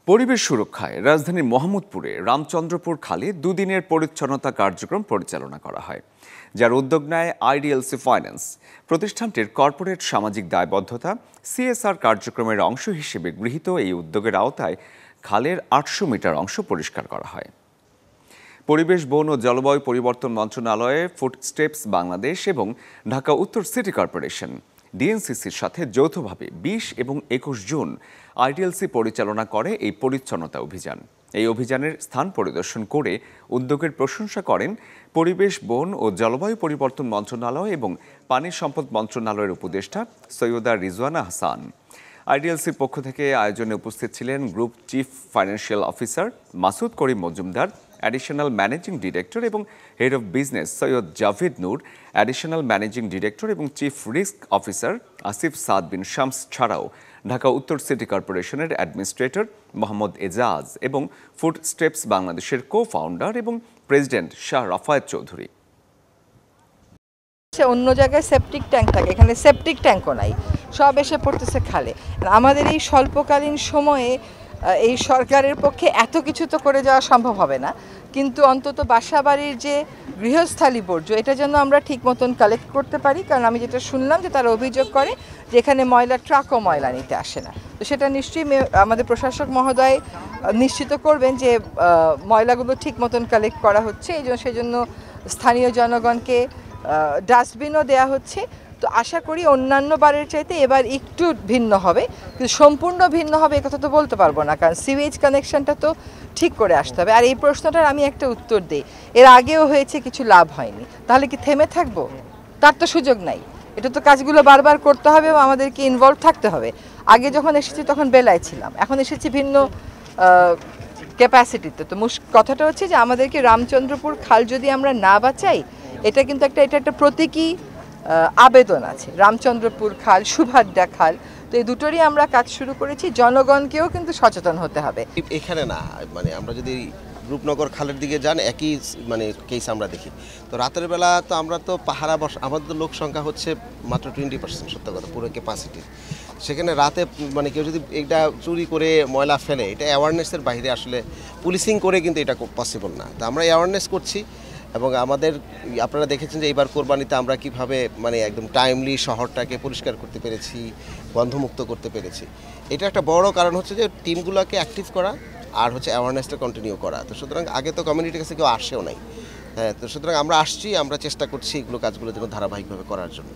পরিবেশ সুরক্ষায় রাজধানীর মোহাম্মদপুরে রামচন্দ্রপুর খালে দুদিনের পরিচ্ছন্নতা কার্যক্রম পরিচালনা করা হয়, যার উদ্যোগ নেয় আইডিএলসি ফাইন্যান্স। প্রতিষ্ঠানটির কর্পোরেট সামাজিক দায়বদ্ধতা সিএসআর কার্যক্রমের অংশ হিসেবে গৃহীত এই উদ্যোগের আওতায় খালের ৮০০ মিটার অংশ পরিষ্কার করা হয়। পরিবেশ, বন ও জলবায়ু পরিবর্তন মন্ত্রণালয়ে ফুটস্টেপস বাংলাদেশ এবং ঢাকা উত্তর সিটি কর্পোরেশন ডিএনসিসির সাথে যৌথভাবে ২০ এবং ২১ জুন আইডিএলসি পরিচালনা করে এই পরিচ্ছন্নতা অভিযান। এই অভিযানের স্থান পরিদর্শন করে উদ্যোগের প্রশংসা করেন পরিবেশ, বন ও জলবায়ু পরিবর্তন মন্ত্রণালয় এবং পানি সম্পদ মন্ত্রণালয়ের উপদেষ্টা সৈয়দা রিজওয়ানা হাসান। আইডিএলসির পক্ষ থেকে আয়োজনে উপস্থিত ছিলেন group chief financial officer Masud Karim Majumder, additional managing director এবং head of business Syed Javed Noor, additional managing director এবং chief risk officer Asif Saad Bin Shams ছাড়াও ঢাকা উত্তর সিটি কর্পোরেশনের অ্যাডমিনিস্ট্রেটর মোহাম্মদ এজাজ এবং ফুটস্টেপস বাংলাদেশের কো ফাউন্ডার এবং প্রেসিডেন্ট শাহ রাফায়েত চৌধুরী। অন্য জায়গায় সেপটিক ট্যাঙ্ক থাকে, এখানে সেপটিক ট্যাঙ্কও নাই, সব এসে পড়তেছে খালে। আমাদের এই স্বল্পকালীন সময়ে এই সরকারের পক্ষে এত কিছু তো করে যাওয়া সম্ভব হবে না, কিন্তু অন্তত বাসাবাড়ির যে গৃহস্থালী বর্জ্য এটা যেন আমরা ঠিক মতন কালেক্ট করতে পারি। কারণ আমি যেটা শুনলাম যে তারা অভিযোগ করে যে এখানে ময়লা ট্রাকও ময়লা নিতে আসে না। তো সেটা নিশ্চয়ই আমাদের প্রশাসক মহোদয় নিশ্চিত করবেন যে ময়লাগুলো ঠিক মতন কালেক্ট করা হচ্ছে। সেজন্য স্থানীয় জনগণকে ডাস্টবিনও দেওয়া হচ্ছে। তো আশা করি অন্যান্য বারের চাইতে এবার একটু ভিন্ন হবে, কিন্তু সম্পূর্ণ ভিন্ন হবে একথা তো বলতে পারবো না, কারণ সিওয়েজ কানেকশনটা তো ঠিক করে আসতে হবে। আর এই প্রশ্নটার আমি একটা উত্তর দিই, এর আগেও হয়েছে, কিছু লাভ হয়নি, তাহলে কি থেমে থাকবো? তার তো সুযোগ নাই। এটা তো কাজগুলো বারবার করতে হবে এবং আমাদেরকে ইনভলভ থাকতে হবে। আগে যখন এসেছি তখন বেলায় ছিলাম, এখন এসেছি ভিন্ন ক্যাপাসিটিতে। তো কথাটা হচ্ছে যে আমাদেরকে রামচন্দ্রপুর খাল যদি আমরা না বাঁচাই, এটা কিন্তু একটা প্রতীকী আবেদন আছে। রামচন্দ্রপুর খাল, সুভাদ্রা খাল, তো এই দুটোরই আমরা কাজ শুরু করেছি। জনগণকেও কিন্তু সচেতন হতে হবে। এখানে না, মানে আমরা যদি রূপনগর খালের দিকে যান একই কেস আমরা দেখি। তো রাতের বেলা তো আমরা তো পাহারা আমাদের তো লোক সংখ্যা হচ্ছে মাত্র 20%, সত্য কথা, পুরো ক্যাপাসিটির। সেখানে রাতে কেউ যদি এটা চুরি করে ময়লা ফেলে, এটা অ্যাওয়ারনেসের বাইরে, আসলে পুলিশিং করে কিন্তু এটা পসিবল না। তো আমরা অ্যাওয়ারনেস করছি এবং আমাদের আপনারা দেখেছেন যে এইবার কোরবানিতে আমরা কিভাবে একদম টাইমলি শহরটাকে পরিষ্কার করতে পেরেছি, গন্ধমুক্ত করতে পেরেছি। এটা একটা বড় কারণ হচ্ছে যে টিমগুলোকে অ্যাক্টিভ করা আর হচ্ছে অ্যাওয়ারনেসটা কন্টিনিউ করা। তো সুতরাং আগে তো কমিউনিটির কাছে কেউ আসেও নাই, হ্যাঁ। তো সুতরাং আমরা আসছি, আমরা চেষ্টা করছি এগুলো কাজগুলো যেন ধারাবাহিকভাবে করার জন্য।